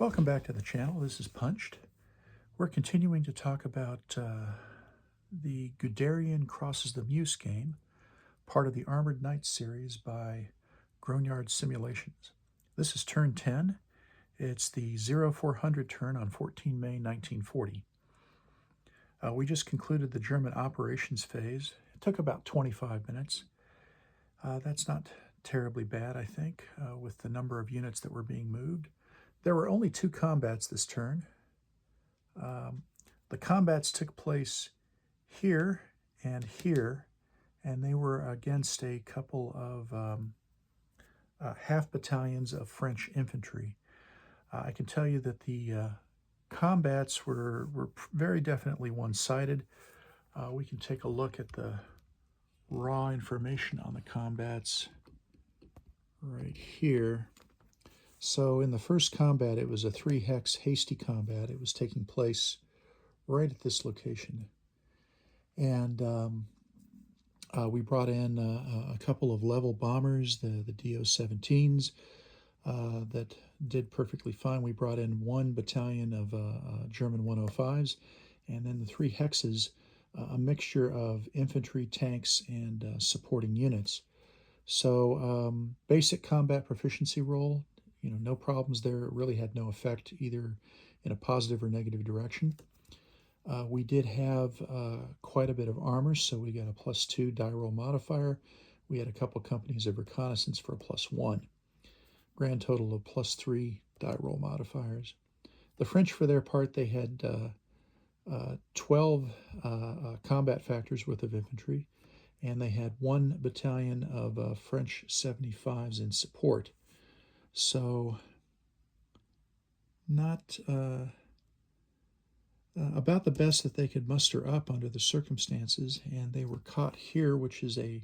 Welcome back to the channel. This is Punched. We're continuing to talk about the Guderian Crosses the Meuse game, part of the Armored Knights series by Grognard Simulations. This is turn 10. It's the 0400 turn on 14 May 1940. We just concluded the German operations phase. It took about 25 minutes. That's not terribly bad, I think, with the number of units that were being moved. There were only 2 combats this turn. The combats took place here, and they were against a couple of half battalions of French infantry. I can tell you that the combats were very definitely one-sided. We can take a look at the raw information on the combats right here. So in the first combat, it was a 3-hex hasty combat. It was taking place right at this location. And we brought in a couple of level bombers, the DO-17s, that did perfectly fine. We brought in 1 battalion of German 105s, and then the 3 hexes, a mixture of infantry, tanks, and supporting units. So basic combat proficiency roll. No problems there. It really had no effect either in a positive or negative direction. We did have quite a bit of armor, so we got a +2 die roll modifier. We had a couple companies of reconnaissance for a +1. Grand total of +3 die roll modifiers. The French, for their part, they had 12 combat factors worth of infantry, and they had 1 battalion of French 75s in support. So not about the best that they could muster up under the circumstances, and they were caught here, which is a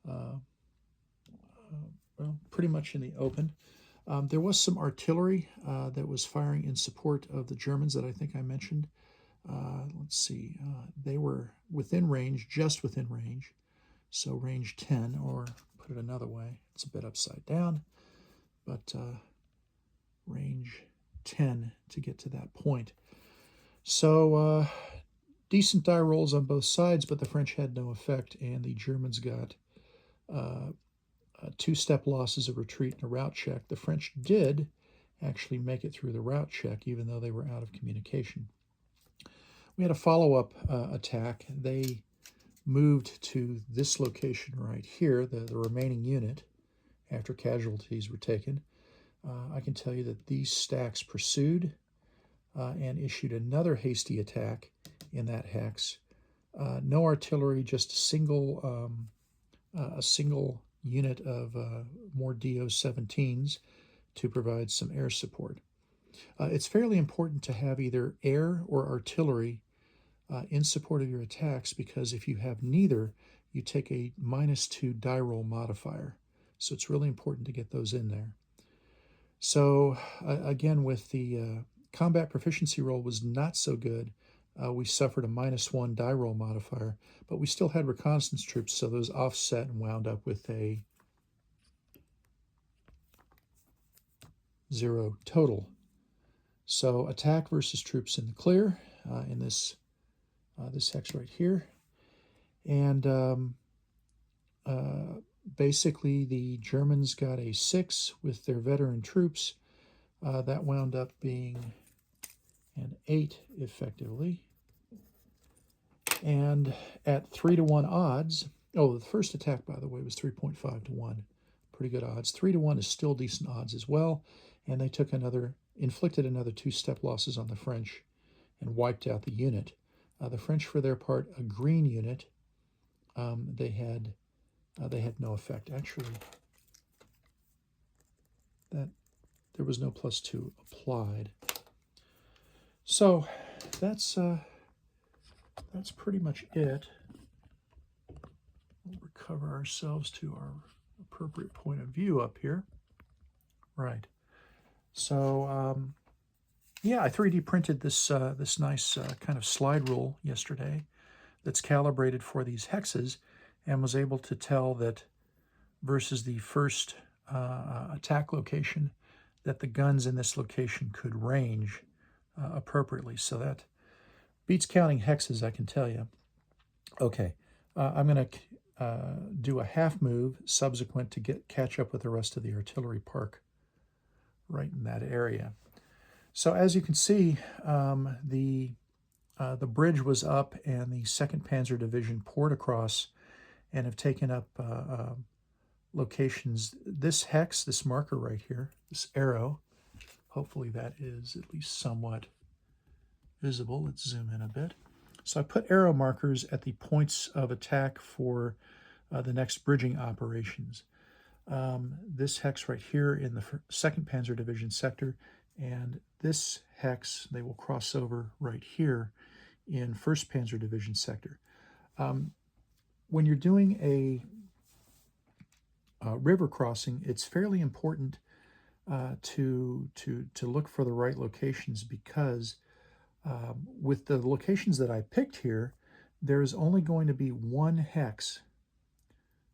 well, pretty much in the open. There was some artillery that was firing in support of the Germans that I think I mentioned. Let's see, they were within range, just within range, so range 10, or put it another way, it's a bit upside down, but range 10 to get to that point. So decent die rolls on both sides, but the French had no effect, and the Germans got 2-step losses of retreat and a route check. The French did actually make it through the route check, even though they were out of communication. We had a follow-up attack. They moved to this location right here, the remaining unit, after casualties were taken. I can tell you that these stacks pursued and issued another hasty attack in that hex. No artillery, just a single unit of more DO-17s to provide some air support. It's fairly important to have either air or artillery in support of your attacks, because if you have neither, you take a -2 die roll modifier. So it's really important to get those in there. So again, with the combat proficiency roll was not so good. We suffered a -1 die roll modifier, but we still had reconnaissance troops, so those offset and wound up with a 0 total. So attack versus troops in the clear in this hex right here. And basically the Germans got a 6 with their veteran troops. That wound up being an 8 effectively. And at 3-to-1 odds, the first attack, by the way, was 3.5-to-1. Pretty good odds. 3-to-1 is still decent odds as well. And they inflicted another 2-step losses on the French and wiped out the unit. The French, for their part, a green unit, they had no effect. Actually, that there was no +2 applied. So that's pretty much it. We'll recover ourselves to our appropriate point of view up here. Right. So yeah, I 3D printed this nice kind of slide rule yesterday that's calibrated for these hexes, and was able to tell that versus the first attack location, that the guns in this location could range appropriately. So that beats counting hexes, I can tell you. Okay, I'm going to do a half move subsequent to catch up with the rest of the artillery park right in that area. So as you can see, the bridge was up and the 2nd Panzer Division poured across and have taken up locations. This hex, this marker right here, this arrow, hopefully that is at least somewhat visible. Let's zoom in a bit. So I put arrow markers at the points of attack for the next bridging operations. This hex right here in the 2nd Panzer Division sector, and this hex, they will cross over right here in 1st Panzer Division sector. When you're doing a river crossing, it's fairly important to look for the right locations, because with the locations that I picked here, there is only going to be one hex.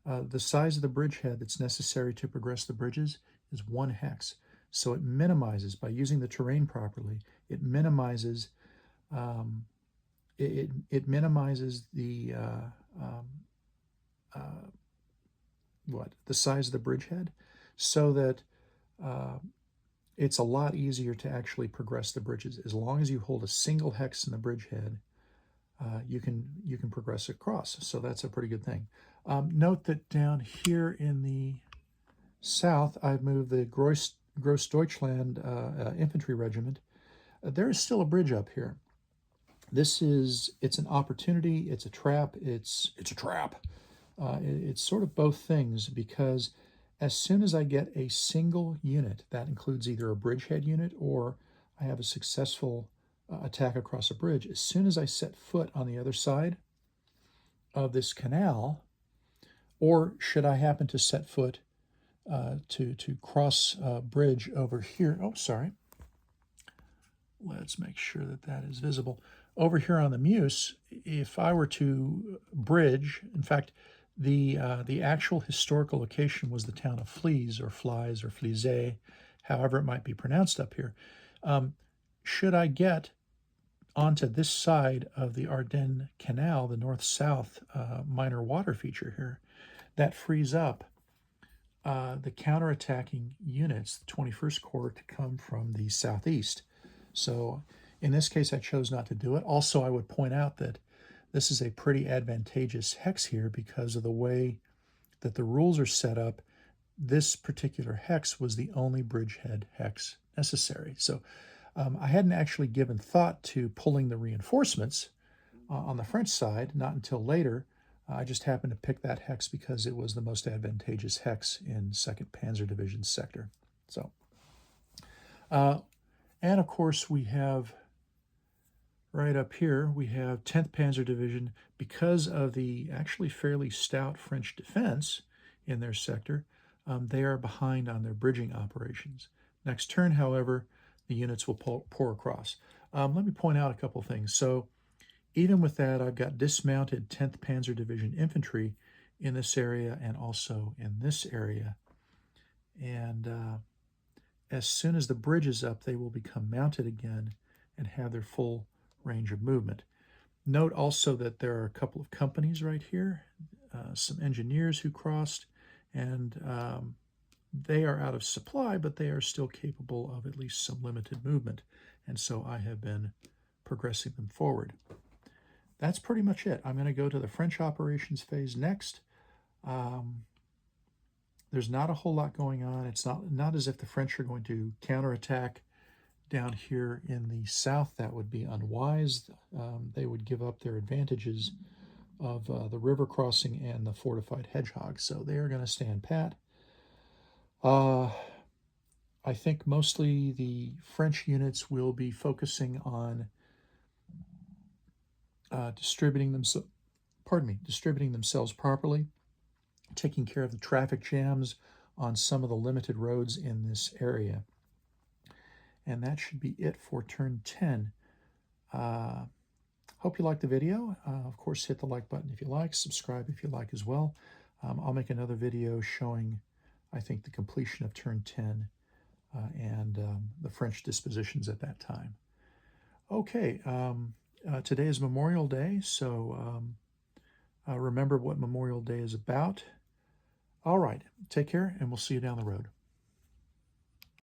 The size of the bridgehead that's necessary to progress the bridges is one hex. So it minimizes, by using the terrain properly, it minimizes it minimizes the size of the bridgehead, so that it's a lot easier to actually progress the bridges. As long as you hold a single hex in the bridgehead, you can progress across. So that's a pretty good thing. Note that down here in the south, I've moved the Grossdeutschland infantry regiment. There is still a bridge up here. It's an opportunity, it's a trap, it's a trap. It's sort of both things, because as soon as I get a single unit, that includes either a bridgehead unit or I have a successful attack across a bridge, as soon as I set foot on the other side of this canal, or should I happen to set foot to cross a bridge over here, oh, sorry, let's make sure that that is visible. Over here on the Meuse, if I were to bridge, in fact, the actual historical location was the town of Flies, or Flies, or Flize, however it might be pronounced up here. Should I get onto this side of the Ardennes Canal, the north-south minor water feature here, that frees up the counterattacking units, the 21st Corps, to come from the southeast. So in this case, I chose not to do it. Also, I would point out that this is a pretty advantageous hex here because of the way that the rules are set up. This particular hex was the only bridgehead hex necessary. So I hadn't actually given thought to pulling the reinforcements on the French side, not until later. I just happened to pick that hex because it was the most advantageous hex in 2nd Panzer Division sector. So, and of course we have right up here, we have 10th Panzer Division. Because of the actually fairly stout French defense in their sector, they are behind on their bridging operations. Next turn, however, the units will pour across. Let me point out a couple things. So even with that, I've got dismounted 10th Panzer Division infantry in this area and also in this area. And as soon as the bridge is up, they will become mounted again and have their full range of movement. Note also that there are a couple of companies right here, some engineers who crossed, and they are out of supply, but they are still capable of at least some limited movement. And so I have been progressing them forward. That's pretty much it. I'm going to go to the French operations phase next. There's not a whole lot going on. It's not as if the French are going to counterattack down here in the south. That would be unwise. They would give up their advantages of the river crossing and the fortified hedgehog. So they are going to stand pat. I think mostly the French units will be focusing on distributing themselves properly, taking care of the traffic jams on some of the limited roads in this area. And that should be it for turn 10. Hope you liked the video. Of course, hit the like button if you like, subscribe if you like as well. I'll make another video showing, I think, the completion of turn 10 and the French dispositions at that time. Okay, today is Memorial Day, so remember what Memorial Day is about. All right, take care, and we'll see you down the road.